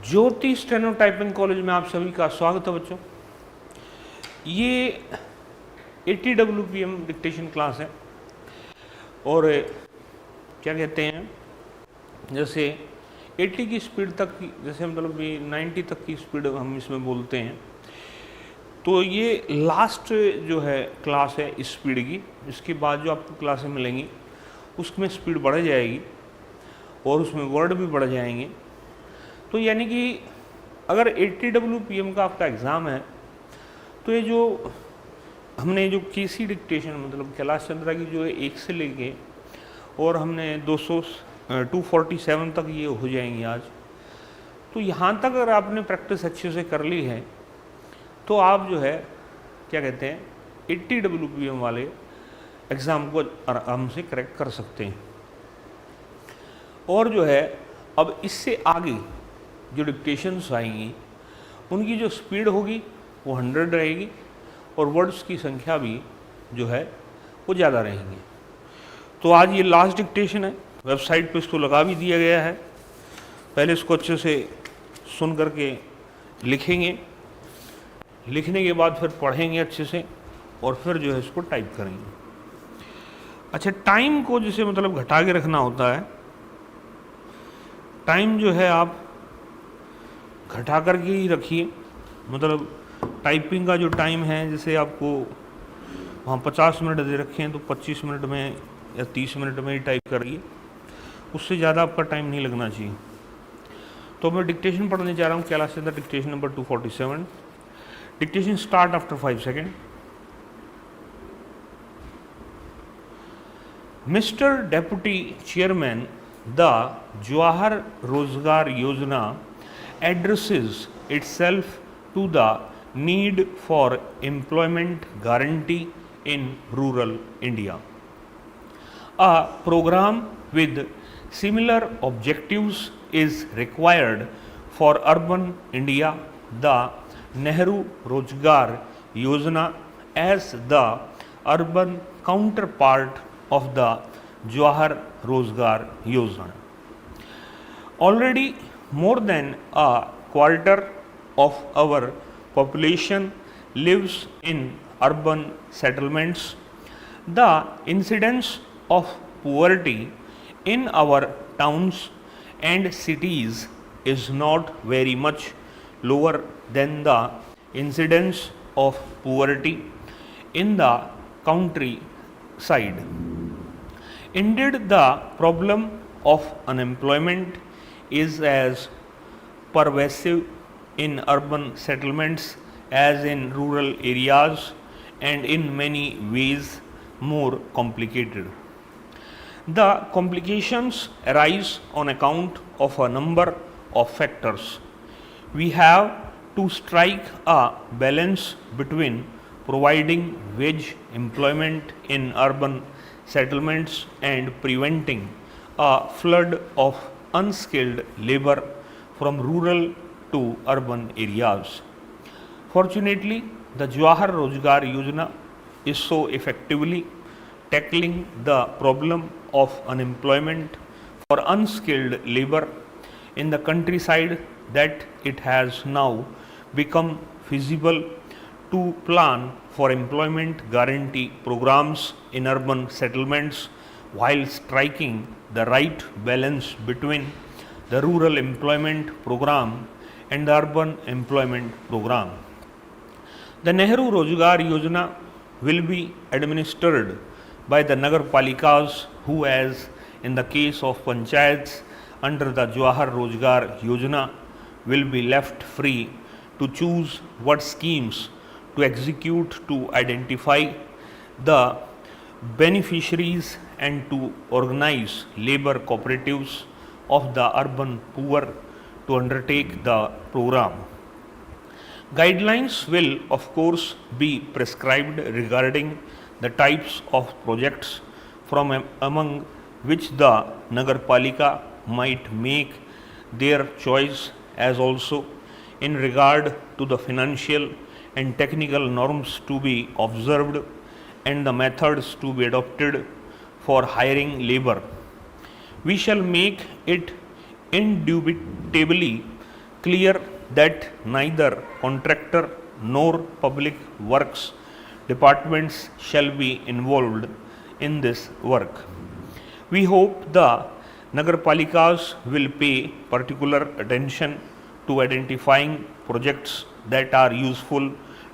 ज्योति steno typing college में आप सभी का स्वागत है बच्चों। ये 80 WPM डिक्टेशन क्लास है और क्या कहते हैं, जैसे 80 की स्पीड तक की, जैसे मतलब ये 90 तक की स्पीड हम इसमें बोलते हैं। तो ये लास्ट जो है क्लास है इस स्पीड की। इसके बाद जो आपको क्लासें मिलेंगी उसमें स्पीड बढ़ जाएगी और उसमें वर्ड भी बढ़ जाएंगे। तो यानी कि अगर 80 WPM का आपका एग्ज़ाम है तो ये जो हमने जो केसी डिक्टेशन मतलब कैलाश चंद्रा की जो है 1 से लेके और हमने 247 तक ये हो जाएंगी आज। तो यहाँ तक अगर आपने प्रैक्टिस अच्छे से कर ली है तो आप जो है क्या कहते हैं 80 WPM वाले एग्ज़ाम को आराम से क्रैक कर सकते हैं। और जो है अब इससे आगे जो डिक्टेशंस आएंगी उनकी जो स्पीड होगी वो 100 रहेगी और वर्ड्स की संख्या भी जो है वो ज़्यादा रहेंगी। तो आज ये लास्ट डिक्टेशन है, वेबसाइट पे इसको लगा भी दिया गया है। पहले इसको अच्छे से सुन करके लिखेंगे, लिखने के बाद फिर पढ़ेंगे अच्छे से और फिर जो है इसको टाइप करेंगे। अच्छा, टाइम को जैसे मतलब घटा के रखना होता है, टाइम जो है आप घटा करके ही रखिए। मतलब टाइपिंग का जो टाइम है, जैसे आपको वहाँ 50 मिनट दे रखे हैं तो 25 मिनट में या 30 मिनट में ही टाइप करिए, उससे ज़्यादा आपका टाइम नहीं लगना चाहिए। तो मैं डिक्टेशन पढ़ने जा रहा हूँ, Kailash Chandra dictation number 247। Dictation start after 5 second. Mister deputy chairman, the Jawahar Rozgar Yojana addresses itself to the need for employment guarantee in rural India. A program with similar objectives is required for urban India. The Nehru Rozgar Yojana as the urban counterpart of the Jawahar Rozgar Yojana. Already more than a quarter of our population lives in urban settlements. The incidence of poverty in our towns and cities is not very much lower than the incidence of poverty in the countryside. Indeed, the problem of unemployment is as pervasive in urban settlements as in rural areas and in many ways more complicated. The complications arise on account of a number of factors. We have to strike a balance between providing wage employment in urban settlements and preventing a flood of unskilled labor from rural to urban areas. Fortunately, the Jawahar Rozgar Yojana is so effectively tackling the problem of unemployment for unskilled labor in the countryside that it has now become feasible to plan for employment guarantee programs in urban settlements while striking the right balance between the rural employment program and the urban employment program. The Nehru Rozgar Yojana will be administered by the Nagar Palikas who, as in the case of panchayats under the Jawahar Rozgar Yojana, will be left free to choose what schemes to execute to identify the beneficiaries and to organize labor cooperatives of the urban poor to undertake the program. Guidelines will of course be prescribed regarding the types of projects from among which the Nagar Palika might make their choice, as also in regard to the financial and technical norms to be observed and the methods to be adopted for hiring labor. We shall make it indubitably clear that neither contractor nor public works departments shall be involved in this work. We hope the Nagarpalikas will pay particular attention to identifying projects that are useful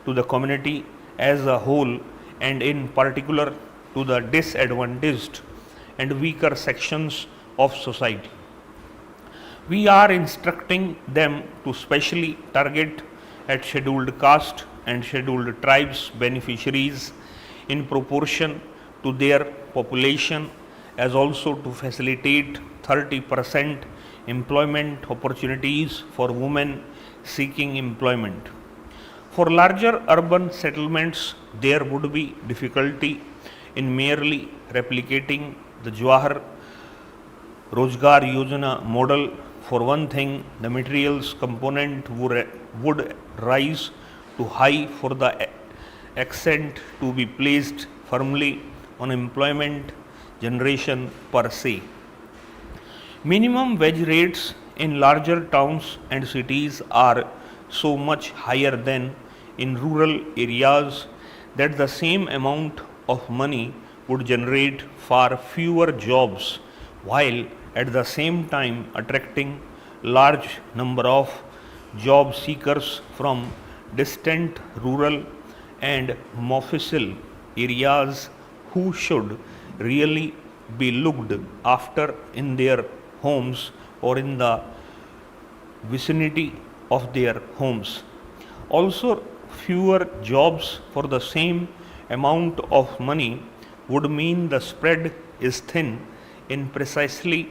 to the community as a whole and in particular to the disadvantaged and weaker sections of society. We are instructing them to specially target at scheduled caste and scheduled tribes beneficiaries in proportion to their population, as also to facilitate 30% employment opportunities for women seeking employment. For larger urban settlements, there would be difficulty in merely replicating the Jawahar Rozgar Yojana model. For one thing, the materials component would rise too high for the accent to be placed firmly on employment generation per se. Minimum wage rates in larger towns and cities are so much higher than in rural areas that the same amount of money would generate far fewer jobs, while at the same time attracting large number of job seekers from distant rural and mofussil areas who should really be looked after in their homes or in the vicinity of their homes. Also, fewer jobs for the same amount of money would mean the spread is thin in precisely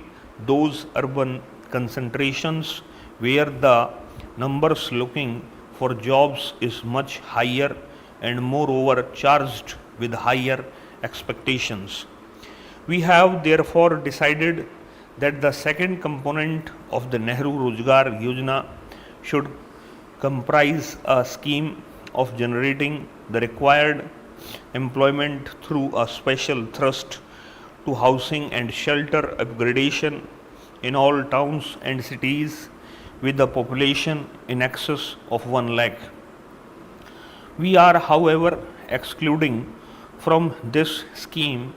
those urban concentrations where the numbers looking for jobs is much higher and moreover charged with higher expectations. We have therefore decided that the second component of the Nehru Rozgar Yojana should comprise a scheme of generating the required employment through a special thrust to housing and shelter upgradation in all towns and cities with a population in excess of 1 lakh. We are, however, excluding from this scheme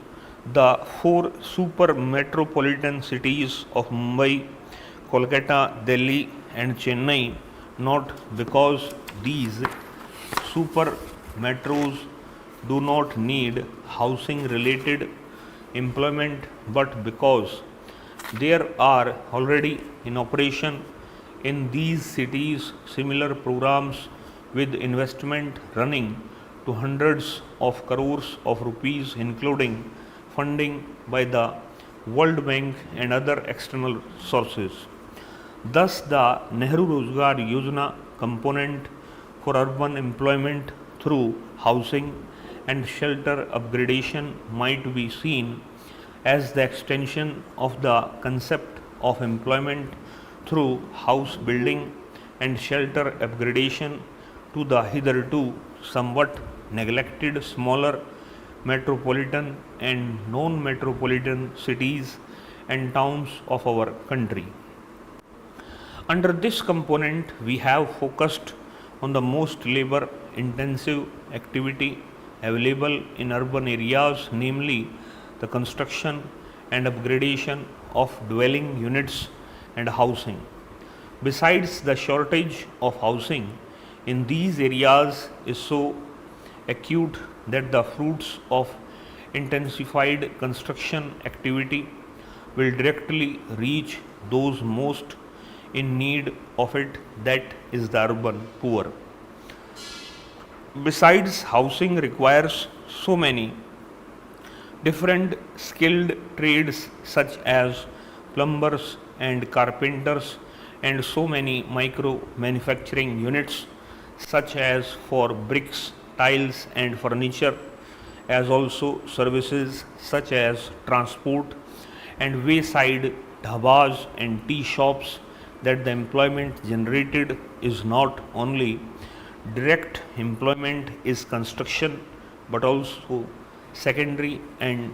the 4 super metropolitan cities of Mumbai, Kolkata, Delhi, and Chennai, not because these super metros do not need housing related employment, but because there are already in operation in these cities similar programs with investment running to hundreds of crores of rupees, including funding by the World Bank and other external sources. Thus, the Nehru Rozgar Yojana component for urban employment through housing and shelter upgradation might be seen as the extension of the concept of employment through house building and shelter upgradation to the hitherto somewhat neglected smaller metropolitan and non-metropolitan cities and towns of our country. Under this component, we have focused on the most labor intensive activity available in urban areas, namely the construction and upgradation of dwelling units and housing. Besides, the shortage of housing in these areas is so acute that the fruits of intensified construction activity will directly reach those most in need of it, that is the urban poor. Besides, housing requires so many different skilled trades such as plumbers and carpenters, and so many micro manufacturing units such as for bricks, tiles and furniture, as also services such as transport and wayside dhabas and tea shops, that the employment generated is not only direct employment is construction, but also secondary and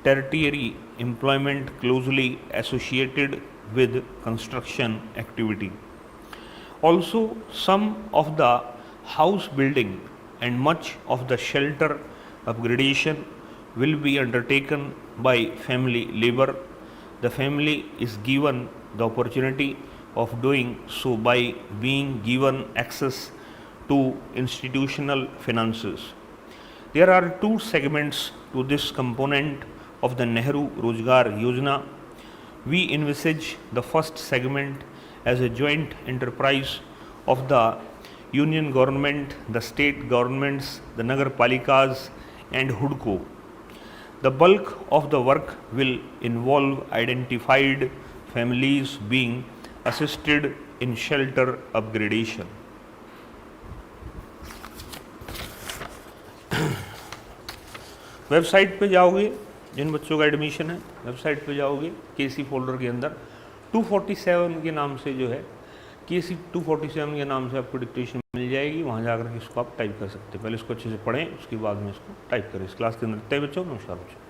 tertiary employment closely associated with construction activity. Also, some of the house building and much of the shelter upgradation will be undertaken by family labor. The family is given the opportunity of doing so by being given access to institutional finances. There are two segments to this component of the Nehru Rozgar Yojana. We envisage the first segment as a joint enterprise of the union government, the state governments, the Nagar Palikas and HUDCO. The bulk of the work will involve identified families being assisted in shelter upgradation. Website पे जाओगे, जिन बच्चों का admission है website पे जाओगे, केसी folder के अंदर 247 के नाम से जो है केसी 247 के नाम से आपको डिक्टेशन मिल जाएगी। वहाँ जाकर के इसको आप टाइप कर सकते हैं। पहले इसको अच्छे से पढ़ें, उसके बाद में इसको टाइप करें। इस क्लास के अंदर इतने बच्चों। नमस्कार बच्चों।